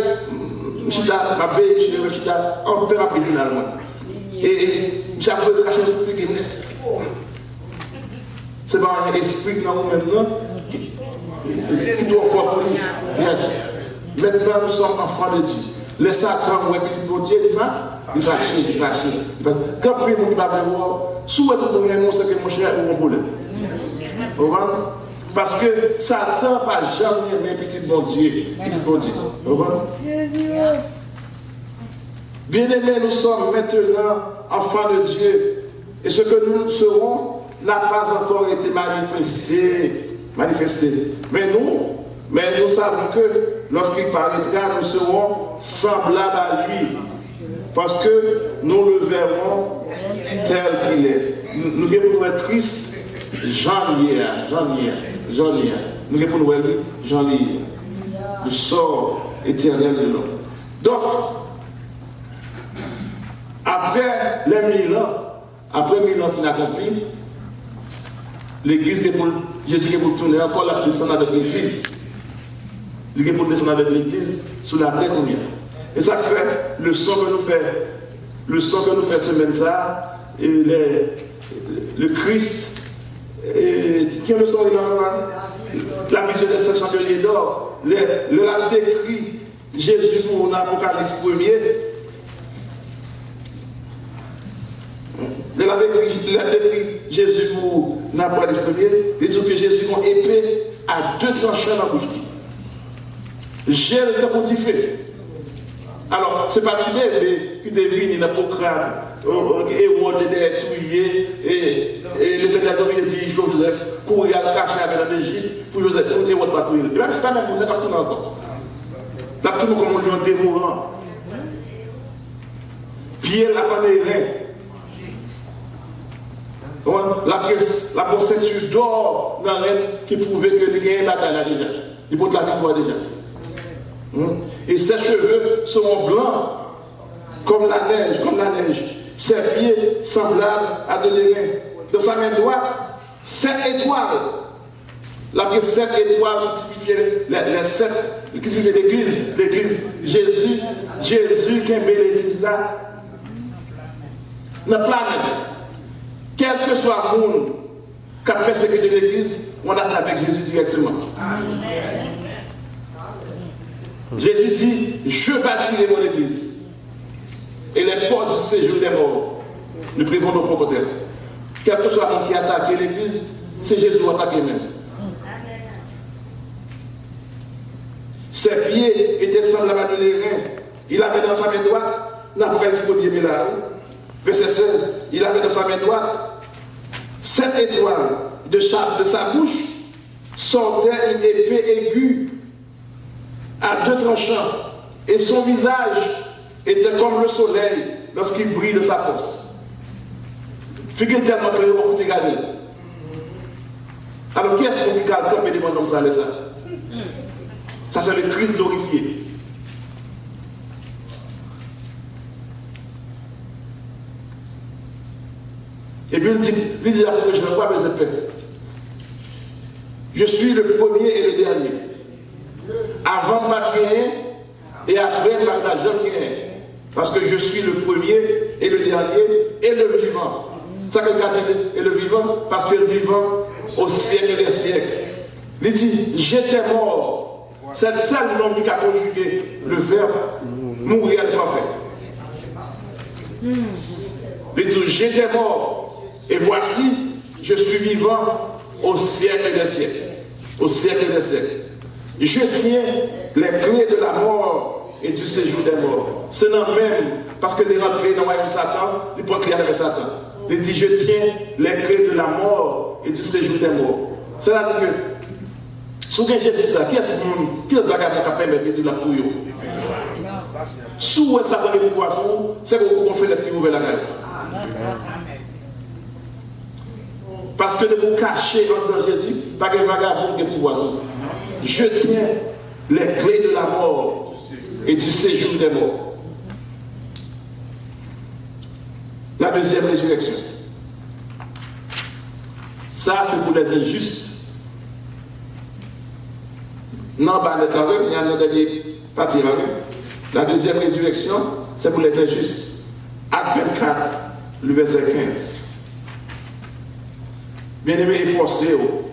Chita, ma veille, je vais Chita, on peut rappeler finalement. Et ça peut cacher ce truc. C'est pas un esprit dans nous maintenant qui doit faire pour lui. Yes. Maintenant, nous sommes enfants de Dieu. Le Satan, ouais, petit bon Dieu, il va chier. Quand puis mon va voir, souhaite tout le monde, c'est que mon cher ou mon problème. Parce que Satan n'a jamais aimé petit bon Dieu. Bien-aimés, nous sommes maintenant enfants de Dieu. Et ce que nous serons n'a pas encore été manifesté. Mais nous savons que lorsqu'il paraîtra, nous serons semblables à lui. Parce que nous le verrons tel qu'il est. Nous devons être Christ, Jean-Lier. Nous devons être Jean-Lier. Le sort éternel de l'homme. Donc, après les 1000 ans qu'il a accompli, l'église Jésus est pour tourner encore la descendre avec l'église. Il est pour descendre avec l'église sous la terre combien. Et ça fait le son que nous faisons semaine ça, et le Christ, qui est le son de la vision des 7 chandeliers d'or, le décrit Jésus pour l'Apocalypse 1er. Il avait décrit Jésus pour l'Apocalypse 1er, il dit que Jésus a une épée à 2 tranchants dans la bouche. J'ai le temps pour t'y faire. Alors, c'est pas Tibet qui devine n'a pas crâne, et on est tué, et l'Éternel il dit Joseph, courir à cacher avec l'Égypte, pour Joseph, et on va tuer. Il va pas même, on n'est pas tout encore. Là, tout le monde comme on dit dévorant. Pierre n'a pas les reins. La procédure d'or dans la qui prouvait que il y a une bataille là déjà. Il porte la victoire déjà. Et ses cheveux seront blancs comme la neige. Ses pieds semblables à de l'airain. Dans sa main droite, 7 étoiles. La 7 étoiles qui typifiait l'église. Jésus qui aimait l'église là. Dans la planète. Quel que soit le monde qui a persécuté l'église, on a fait avec Jésus directement. Amen. Jésus dit, je bâtirai mon église. Et les portes du séjour des morts ne prévont nos propres terres. Quel que soit le monde qui a attaqué l'église, c'est Jésus qui a attaqué même. Ses pieds étaient semblables à de l'airain. Il avait dans sa main droite, l'Apocalypse 1er verset 16, il avait dans sa main droite 7 étoiles. De sa bouche sortait une épée aiguë à 2 tranchants, et son visage était comme le soleil lorsqu'il brille de sa force. Figure tellement que vous pouvez regarder. Alors, qui est-ce qui a campé devant comme ça? Ça, c'est le Christ glorifié. Et puis il dit après que je ne vois pas besoin de paix. Je suis le premier et le dernier. Avant ma gagner et après ma jamais. Parce que je suis le premier et le dernier et le vivant. Ça que le gars dit, et le vivant, parce que le vivant au siècle des siècles. Il dit, j'étais mort. C'est le seul nom qui a conjugué le verbe mourir n'est pas fait. Il dit, j'étais mort. Et voici, je suis vivant au siècle des siècles. Au siècle des siècles. Je tiens les clés de la mort et du séjour des morts. C'est non même, parce que les rentrées dans le royaume de Satan, il peut crier avec Satan. Il dit, je tiens les clés de la mort et du séjour des morts. C'est-à-dire que, sous Jésus, ça, qui est-ce qui va permettre de dire la pour eux? Sous Satan et le poisson, c'est qu'on fait les qui ouvrent la gueule. Parce que de vous cacher en Jésus, pas que vagabond qui pouvoir ça. Je tiens les clés de la mort et du séjour des morts. La deuxième résurrection. Ça, c'est pour les injustes. Non, bah, il y a un dernier parti. La deuxième résurrection, c'est pour les injustes. Acte 24, le verset 15. Bien-aimé, efforcez-vous.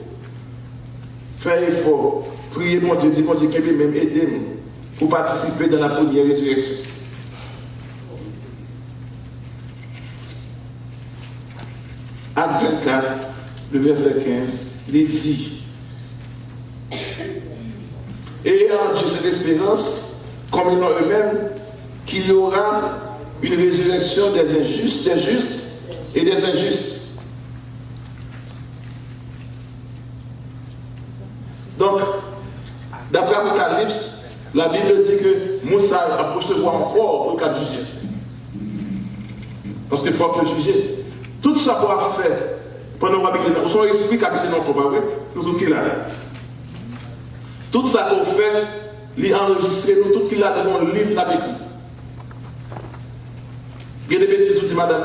Faites effort. Priez mon Dieu, dis mon Dieu, qu'il même aidez-nous pour participer dans la première résurrection. Acte 24, le verset 15, il dit: ayant Dieu cette espérance, comme ils l'ont eux-mêmes, qu'il y aura une résurrection des justes et des injustes. Donc, d'après l'Apocalypse, la Bible dit que Moussa a recevoir encore pour le cas du juge. Parce qu'il faut que juger. Tout ça qu'on a fait pendant qu'on habite dans son esprit qui habite dans le combat, nous tout qui là. Tout ça qu'on fait, il enregistré, nous tout qui là dans le livre avec lui. Il y a des petits outils, madame,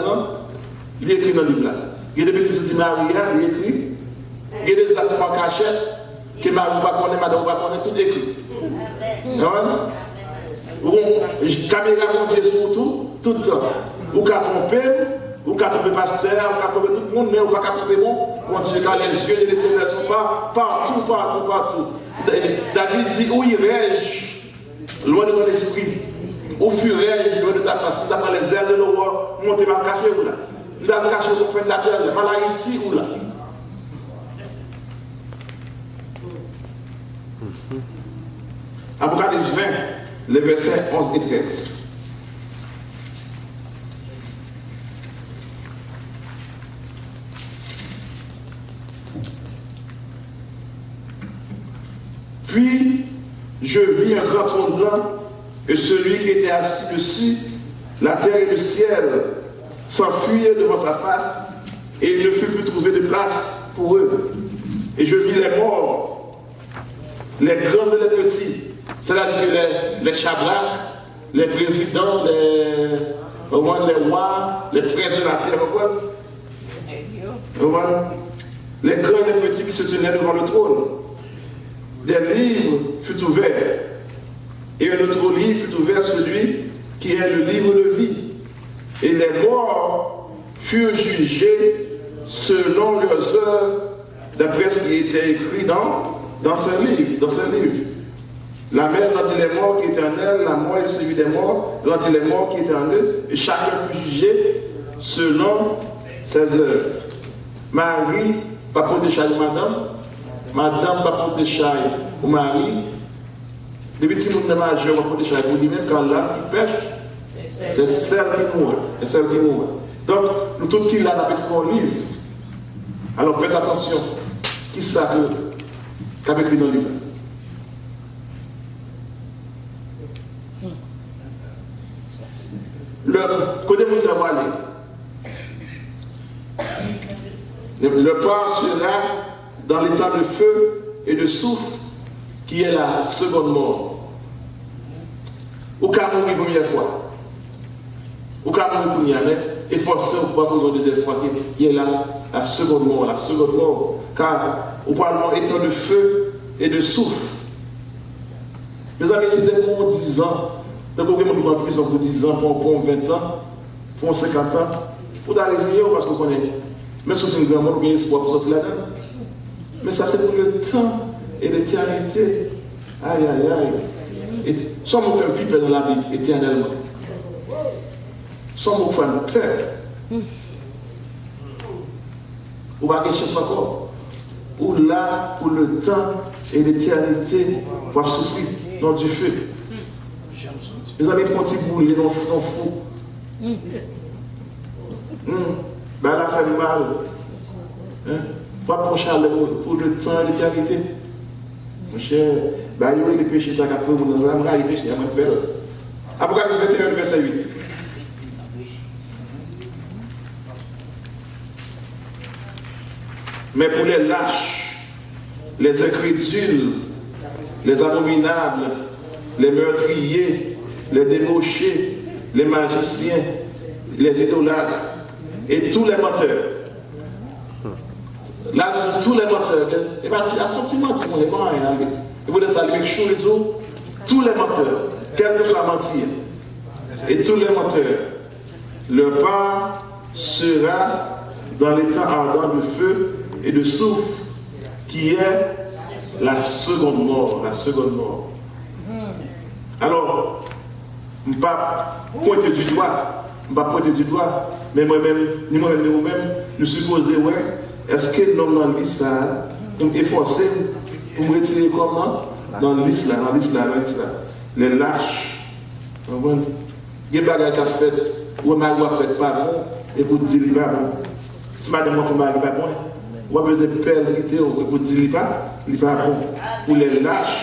il est écrit dans le livre là. Il y a des petits outils, Maria, il est écrit. Il y a des affaires en cachette, que Marie va connaître, madame va connaître, tout écrit. Caméra monte sur tout le temps. Ou qu'à tromper, ou qu'à tromper pasteur, ou qu'à tromper tout le monde, mais ou pas qu'à tromper mon Dieu, car les yeux de l'Éternel sont pas partout. David dit, où irai-je, loin de ton esprit? Où fuirai-je, loin de ta face? Ça prend les ailes de l'aurore, monter ma cacher ou là. Dans le cacher au fin de la terre, mal à Haïti ou là. Apocalypse 20, les versets 11 et 13. Puis, je vis un grand trône blanc, et celui qui était assis dessus, la terre et le ciel s'enfuirent devant sa face, et il ne fut plus trouvé de place pour eux. Et je vis les morts, les grands et les petits, c'est-à-dire les chabraques, les présidents, les rois, les princes de la terre, les grands et les petits qui se tenaient devant le trône. Des livres furent ouverts, et un autre livre fut ouvert, celui qui est le livre de vie. Et les morts furent jugés selon leurs œuvres, d'après ce qui était écrit dans ce livre. La mère rendit les morts qui étaient en elle, la mort et le suivi des morts rendit les morts qui étaient en eux, et chacun fut jugé selon ses œuvres. Marie, pas pour des chats, madame, pas pour des chats ou Marie, les petits monde majeurs, pas pour des chats, pour lui-même, quand l'âme qui pêche, c'est celle qui mourra. Donc, nous tous qui l'avons avec mon livre. Alors faites attention. Qui ça qu'avec écrit dans le livre? Le côté où nous avons allé. Le port sera dans l'état de feu et de souffle qui est la seconde mort. Ou qu'à mourir une première fois. Ou qu'à mourir une première, mais efforcez-vous pour pas pour une deuxième fois qui est la seconde mort. Car au Parlement étant de feu et de souffle. Mes amis, si c'est pour 10 ans, donc vous avez en prison pour 10 ans, pour 20 ans, pour 50 ans, vous allez résigner parce que vous connaissez. Mais si c'est une grande mort, vous avez espoir pour sortir là-dedans. Mais ça, c'est pour le temps et l'éternité. Aïe, aïe, aïe. Sans aucun pipe dans la Bible, éternellement. Sans aucun peur. Ou pas quelque chose encore. Ou là, pour le temps et l'éternité, pour souffrir dans du feu. Mes amis, quand ils boulent dans le fou. Ben, elle a fait mal. Pas pour Charles, pour le temps et l'éternité. Mon cher, ben, il y a des péchés, ça qu'après, vous nous avons arrivé, il y a moins de peur. Apocalypse 21, verset 8. Mais pour les lâches, les incrédules, les abominables, les meurtriers, les débauchés, les magiciens, les idolâtres et tous les menteurs. Là, tous les menteurs, et bien, vous laissez avec chaud et tout, tous les menteurs, quel que soit mentir, et tous les menteurs, leur part sera dans l'état ardent de feu et de souffle, qui est la seconde mort. La seconde mort. Alors, je ne vais pas pointer du doigt, mais moi-même, ni moi-même, ni vous-même, nous supposons, ouais, est-ce que l'homme dans la liste là, pour m'efforcer, pour me retirer comment dans la liste là, les lâches. Vous comprenez? Il y a des bagages qui ont fait, ou mari a fait pas bon, et vous dites qu'il n'est pas bon. Si madame mon mari n'est pas bon, vous avez besoin de perdre quitter, et vous dites qu'il n'est pas bon. Pour les lâches,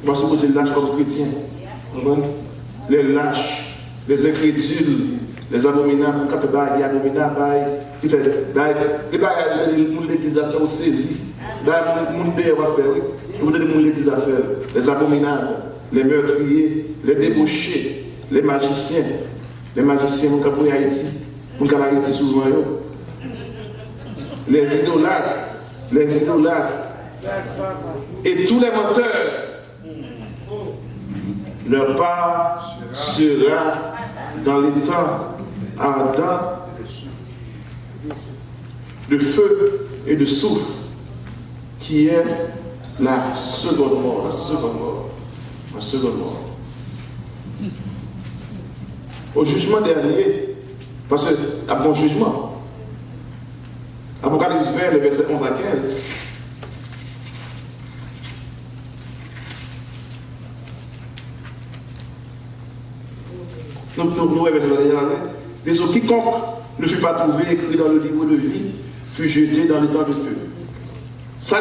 moi je suppose les lâches comme chrétiens. Les lâches, les incrédules, les abominables, qui fait des abominables, qui fait des bagages que l'église a fait au saisi. Le monde va faire, vous avez l'église à faire. Les abominables, les meurtriers, les débauchés, les magiciens, mon cap pour Haïti, mon cap Haïti souvent, les idolâtres, et tous les menteurs. Leur part sera dans les temps ardents de feu et de souffle, qui est la seconde mort. Au jugement dernier, parce que, à bon jugement, Apocalypse 20, les versets 11 à 15, nous les autres, quiconque ne fut pas trouvé écrit dans le livre de vie fut jeté dans le temps de feu. Ça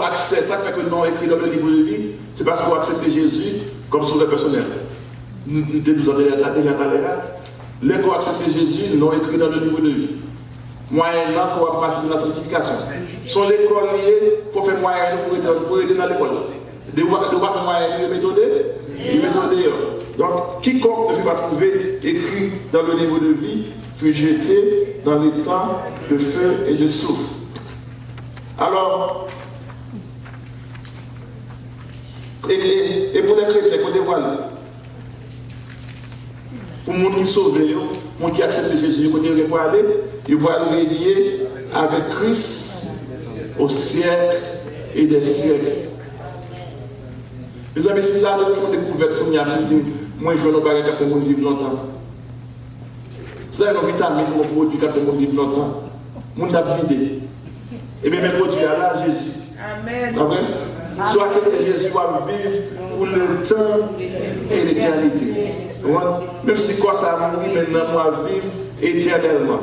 accès, ça fait que le nom écrit dans le livre de vie, c'est parce qu'on accepte Jésus comme sauveur personnel. Nous avons déjà parlé là. Les qui acceptent Jésus, le nom écrit dans le livre de vie. Moyennant qu'on va marcher dans la sanctification. Sont l'école liée, il faut faire moyen pour aider dans l'école. De voir moyen de méthoder. Donc, quiconque ne fut pas trouvé écrit dans le livre de vie fut jeté dans les temps de feu et de souffle. Alors, et pour les chrétiens, il faut dévoiler. Pour les gens qui sont sauvés, les gens qui acceptent Jésus, ils vont aller régner avec Christ au siècle et des siècles. Mes amis, si ça a une découverte pour nous dire, moi je veux nos bagages qui fait mon vivre longtemps. Vous avez une vitamine pour produit qui fait mon vivre longtemps. Mon t'a vidé. Et bien, mes produits là, Jésus. Amen. C'est vrai? Soit accepter Jésus va vivre pour le temps et l'éternité. Même si quoi ça a mouru, maintenant, moi vivre éternellement.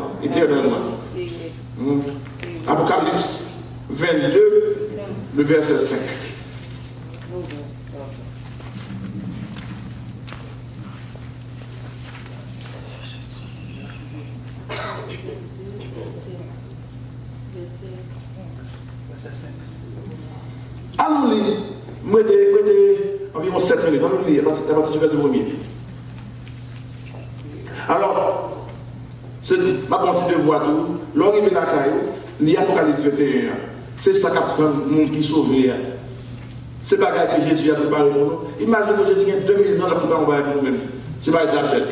Apocalypse 22, le verset 5. Allons lire, mettez environ 7 minutes, allons lire, à partir du verset 1er. Alors, ma continue de voir tout, l'arrivée de la caille, l'Apocalypse 21, c'est ça qui prend le monde qui sauve. C'est pas que Jésus a préparé pour nous. Imaginez que Jésus a 2000 ans pour préparer pour nous-mêmes. Je ne sais pas ça fait.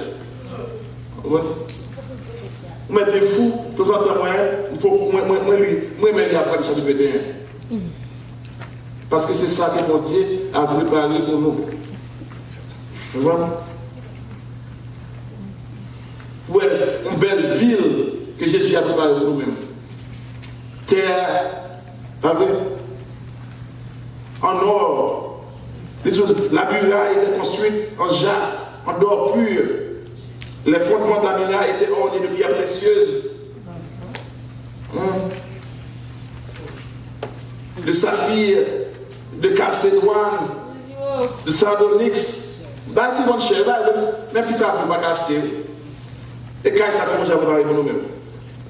Vous mettez fou, de temps en temps, moi, je après le chapitre 21. Parce que c'est ça que mon Dieu a préparé pour nous. Vous voyez? Ouais, une belle ville que Jésus a préparée pour nous-mêmes. Terre, pas vrai? En or. La muraille était construite en jaspe, en or pur. Les fondements de la muraille étaient ornés de pierres précieuses. De saphir, de calcédoine, de sardonyx. Bah, qui vont cher, même si ça ne peut pas acheter. Et quand ça fait, j'ai préparé pour nous-mêmes.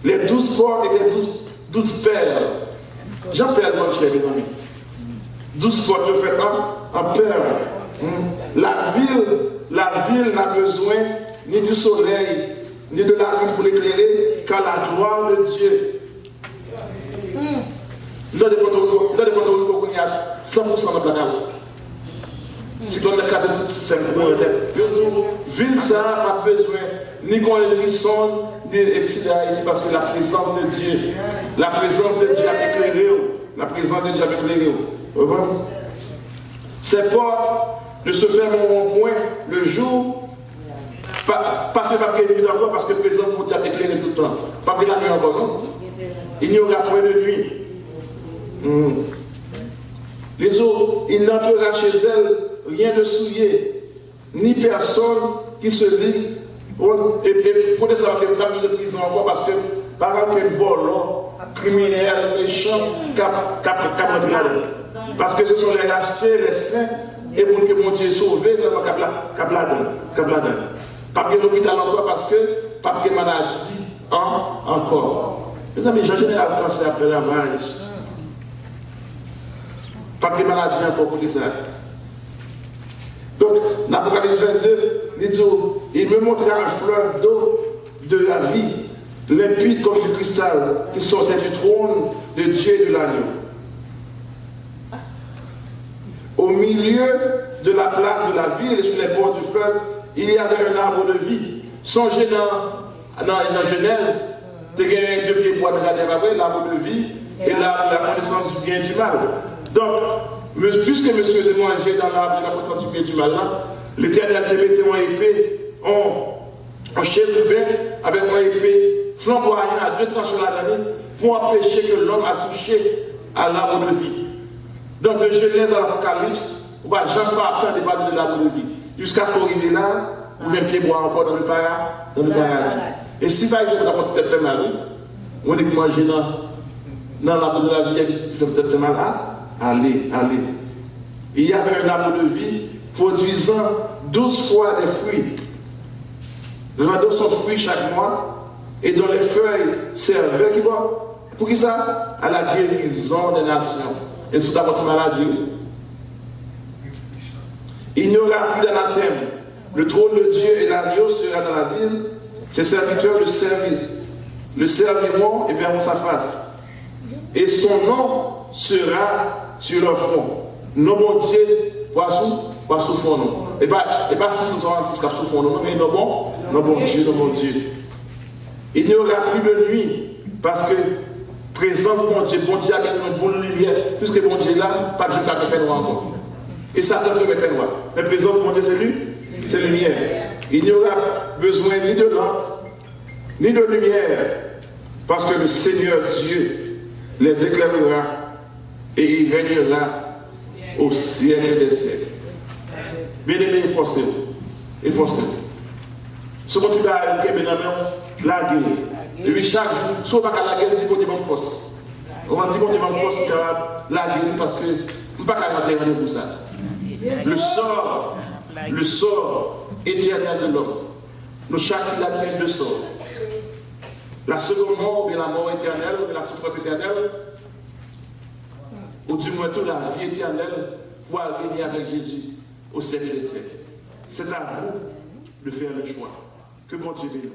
Les 12 portes étaient 12 perles. J'en perds mon cher, mes amis. 12 portes faites en perles. La ville n'a besoin ni du soleil, ni de la lune pour l'éclairer, car la gloire de Dieu. Dans les protocoles, il y a 100% de placard. Si on a cassé tout 5 mois, ville ça n'a pas besoin ni qu'on les sonne, difficile à Haïti parce que la présence de Dieu a éclairé. La présence de Dieu a éclairé. Ces portes ne se fermeront point le jour. Passez par quelle nuit encore parce que la présence de Dieu a éclairé tout le temps. Pas que la nuit encore, non? Il n'y aura point de nuit. Les autres, il n'entrera chez elle rien de souillé, ni personne qui se lie. Et pour savoir qu'il y a plus de prison encore parce que par exemple, volant, criminel, méchant, cap parce que ce sont les rachetés, les saints, et pour que mon Dieu sauvé, cap la donne. Pas que l'hôpital encore parce que pas que maladie encore. Mes amis, en général, quand c'est après lavage, pas que maladie encore pour ça. Donc, l'Apocalypse 22, il dit, il me montra un fleuve d'eau de la vie, limpide comme du cristal, qui sortait du trône de Dieu et de l'agneau. Au milieu de la place de la ville et sur les bords du fleuve, il y avait un arbre de vie. Songez dans Genèse, tu as 2 pieds bois de l'arbre de vie et la connaissance du bien et du mal. Donc, puisque monsieur de manger dans l'arbre de la connaissance du bien et du mal, l'Éternel te mettait en épée, en chérubin, avec une épée flamboyante à 2 tranchants la l'année, pour empêcher que l'homme a touché à l'arbre de vie. Donc, de Genèse à l'Apocalypse, on ne va jamais attendre de parler de l'arbre de vie. Jusqu'à ce qu'on arrive là, ou 20 pieds bois encore dans le paradis. Et si par exemple, on a peut-être fait mal, on dit que manger dans l'arbre de la vie, tu fais peut-être mal, allez. Il y avait un arbre de vie produisant 12 fois des fruits. Vendant son fruit chaque mois, et dont les feuilles servaient pour qui ça? À la guérison des nations. Et sous ta maladie. Il n'y aura plus d'anathème. Le trône de Dieu et l'agneau sera dans la ville. Ses serviteurs le serviront et verront sa face. Et son nom sera sur leur front. Nos bon Dieu, pas sous fond, non. Et pas 666 qui sous fond, non, mais nos bon Dieu. Il n'y aura plus de nuit, parce que présence de bon Dieu avec une bonne lumière, puisque bon Dieu là, pas de Dieu qui fait noir encore. Et ça, ça peut faire noir. La présence de mon Dieu, c'est lui, c'est lumière. Il n'y aura besoin ni de lampe, ni de lumière, parce que le Seigneur Dieu les éclairera et il régnera au siècle des siècles. Bien-aimés, efforcez-vous. Ce qu'on dit là, la guerre. Et puis chaque jour, soit pas la guerre, dit qu'on dit bonne force. On dit qu'on dit bonne force, la guerre, parce que je ne peux pas garder pour ça. Le sort éternel de l'homme. Nous chacun a plein de sorts. La seconde mort, ou bien la mort éternelle, ou bien la souffrance éternelle, ou du moins toute la vie éternelle, pour aller avec Jésus au siècle des siècles. C'est à vous de faire le choix. Que bon Dieu bénisse.